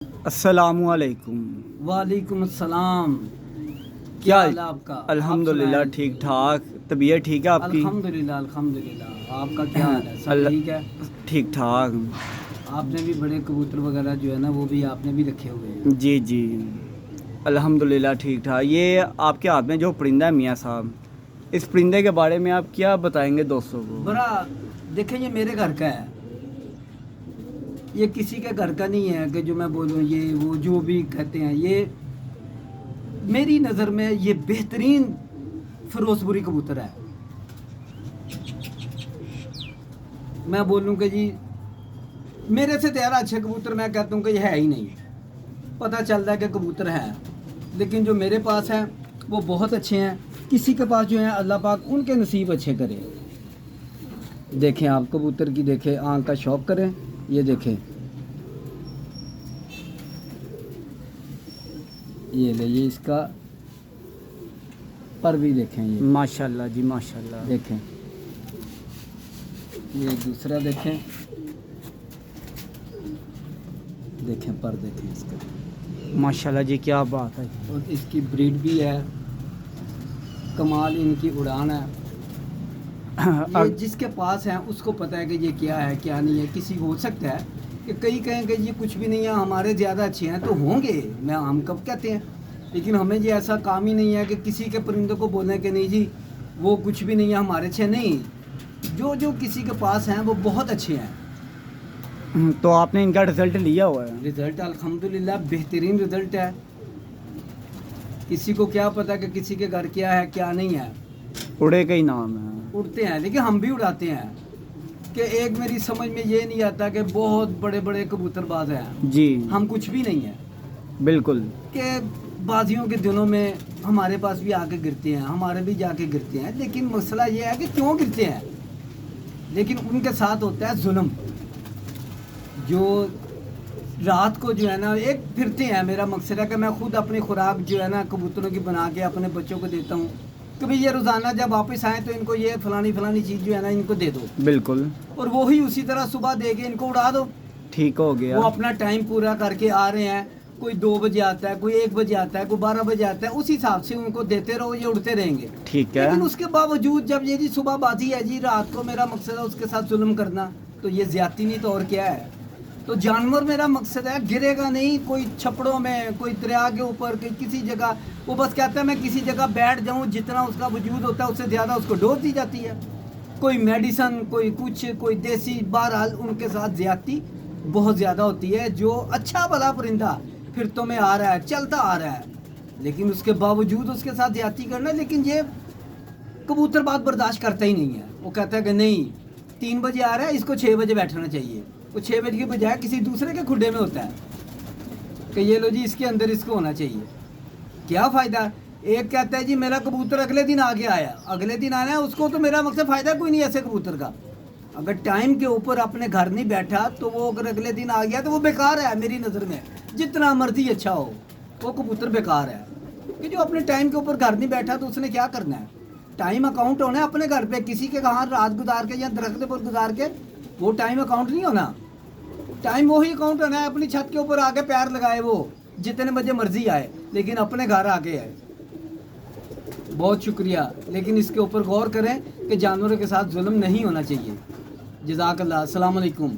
السلام علیکم۔ وعلیکم السلام۔ کیا حال ہے آپ کا؟ الحمدللہ ٹھیک ٹھاک۔ طبیعت ٹھیک ہے آپ کی؟ الحمدللہ آپ کا کیا حال ہے؟ سب ٹھیک ہے؟ ٹھیک ٹھاک۔ آپ نے بھی بڑے کبوتر وغیرہ جو ہے نا وہ بھی آپ نے بھی رکھے ہوئے ہیں؟ جی جی الحمدللہ ٹھیک ٹھاک۔ یہ آپ کے ہاتھ میں جو پرندہ ہے میاں صاحب، اس پرندے کے بارے میں آپ کیا بتائیں گے دوستوں کو؟ بڑا دیکھیں، یہ میرے گھر کا ہے، یہ کسی کے گھر کا نہیں ہے کہ جو میں بولوں یہ وہ جو بھی کہتے ہیں۔ یہ میری نظر میں یہ بہترین فیروز پوری کبوتر ہے۔ میں بولوں کہ جی میرے سے زیادہ اچھے کبوتر میں کہتا ہوں کہ یہ ہے ہی نہیں۔ پتہ چلتا ہے کہ کبوتر ہے، لیکن جو میرے پاس ہیں وہ بہت اچھے ہیں۔ کسی کے پاس جو ہیں اللہ پاک ان کے نصیب اچھے کرے۔ دیکھیں آپ کبوتر کی، دیکھیں آنکھ کا شوق کریں، یہ دیکھیں، یہ لے، یہ اس کا پر بھی دیکھیں، یہ ماشاءاللہ جی ماشاءاللہ۔ دیکھیں، یہ دوسرا دیکھیں، دیکھیں پر دیکھیں اس کا، ماشاءاللہ جی کیا بات ہے۔ اور اس کی بریڈ بھی ہے، کمال ان کی اڑان ہے۔ یہ جس کے پاس ہیں اس کو پتہ ہے کہ یہ کیا ہے کیا نہیں ہے۔ کسی کو ہو سکتا ہے کہ کئی کہیں کہ یہ کچھ بھی نہیں ہے، ہمارے زیادہ اچھے ہیں، تو ہوں گے، میں ہم کب کہتے ہیں، لیکن ہمیں یہ ایسا کام ہی نہیں ہے کہ کسی کے پرندوں کو بولیں کہ نہیں جی وہ کچھ بھی نہیں ہے، ہمارے اچھے نہیں۔ جو کسی کے پاس ہیں وہ بہت اچھے ہیں۔ تو آپ نے ان کا رزلٹ لیا ہوا ہے؟ رزلٹ الحمدللہ بہترین رزلٹ ہے۔ کسی کو کیا پتہ کہ کسی کے گھر کیا ہے کیا نہیں ہے۔ اڑے کا ہی نام ہے۔ اڑتے ہیں لیکن ہم بھی اڑاتے ہیں کہ ایک میری سمجھ میں یہ نہیں آتا کہ بہت بڑے بڑے کبوتر باز ہیں، جی ہم کچھ بھی نہیں ہیں، بالکل۔ کہ بازیوں کے دنوں میں ہمارے پاس بھی آ کے گرتے ہیں، ہمارے بھی جا کے گرتے ہیں، لیکن مسئلہ یہ ہے کہ کیوں گرتے ہیں، لیکن ان کے ساتھ ہوتا ہے ظلم۔ جو رات کو جو ہے نا ایک پھرتے ہیں، میرا مقصد ہے کہ میں خود اپنی خوراک جو ہے نا کبوتروں کی بنا کے اپنے بچوں کو دیتا ہوں کہ بھئی یہ روزانہ جب واپس آئیں تو ان کو یہ فلانی چیز جو ہے نا ان کو دے دو، بالکل، اور وہی اسی طرح صبح دے کے ان کو اڑا دو۔ ٹھیک ہو گیا۔ وہ اپنا ٹائم پورا کر کے آ رہے ہیں، کوئی 2 بجے آتا ہے، کوئی 1 بجے آتا ہے، کوئی 12 بجے آتا ہے، اس حساب سے ان کو دیتے رہو، یہ اڑتے رہیں گے۔ ٹھیک ہے۔ لیکن اس کے باوجود جب یہ جی صبح بازی ہے جی رات کو، میرا مقصد ہے اس کے ساتھ ظلم کرنا، تو یہ زیادتی نہیں تو اور کیا ہے۔ تو جانور میرا مقصد ہے گرے گا نہیں، کوئی چھپڑوں میں، کوئی دریا کے اوپر، کسی جگہ، وہ بس کہتا ہے میں کسی جگہ بیٹھ جاؤں، جتنا اس کا وجود ہوتا ہے اس سے زیادہ اس کو ڈوز دی جاتی ہے، کوئی میڈیسن، کوئی کچھ، کوئی دیسی، بہرحال ان کے ساتھ زیادتی بہت زیادہ ہوتی ہے۔ جو اچھا بھلا پرندہ پھرتوں میں آ رہا ہے، چلتا آ رہا ہے، لیکن اس کے باوجود اس کے ساتھ زیادتی کرنا، لیکن یہ کبوتر بات برداشت کرتا ہی نہیں ہے۔ وہ کہتا ہے کہ نہیں 3 بجے آ رہا ہے، اس کو 6 بجے بیٹھنا چاہیے، وہ 6 بجے کے بجائے کسی دوسرے کے کھڈے میں ہوتا ہے کہ یہ لو جی اس کے اندر اس کو ہونا چاہیے۔ کیا فائدہ؟ ایک کہتا ہے جی میرا کبوتر اگلے دن آگے آیا، اگلے دن آنا ہے اس کو، تو میرا مقصد فائدہ کوئی نہیں ایسے کبوتر کا۔ اگر ٹائم کے اوپر اپنے گھر نہیں بیٹھا تو وہ اگر اگلے دن آ گیا تو وہ بیکار ہے میری نظر میں، جتنا مرضی اچھا ہو وہ کبوتر بیکار ہے، کہ جو اپنے ٹائم کے اوپر گھر نہیں بیٹھا تو اس نے کیا کرنا ہے۔ ٹائم اکاؤنٹ ہونا ہے اپنے گھر پہ، کسی کے کہاں رات گزار کے یا درخت پر گزار کے وہ ٹائم اکاؤنٹ نہیں ہونا۔ ٹائم وہی اکاؤنٹ ہونا ہے اپنی چھت کے اوپر آ کے پیر لگائے وہ جتنے بجے مرضی آئے، لیکن اپنے گھر آ کے آئے۔ بہت شکریہ، لیکن اس کے اوپر غور کریں کہ جانوروں کے ساتھ ظلم نہیں ہونا چاہیے۔ جزاک اللہ، السلام علیکم۔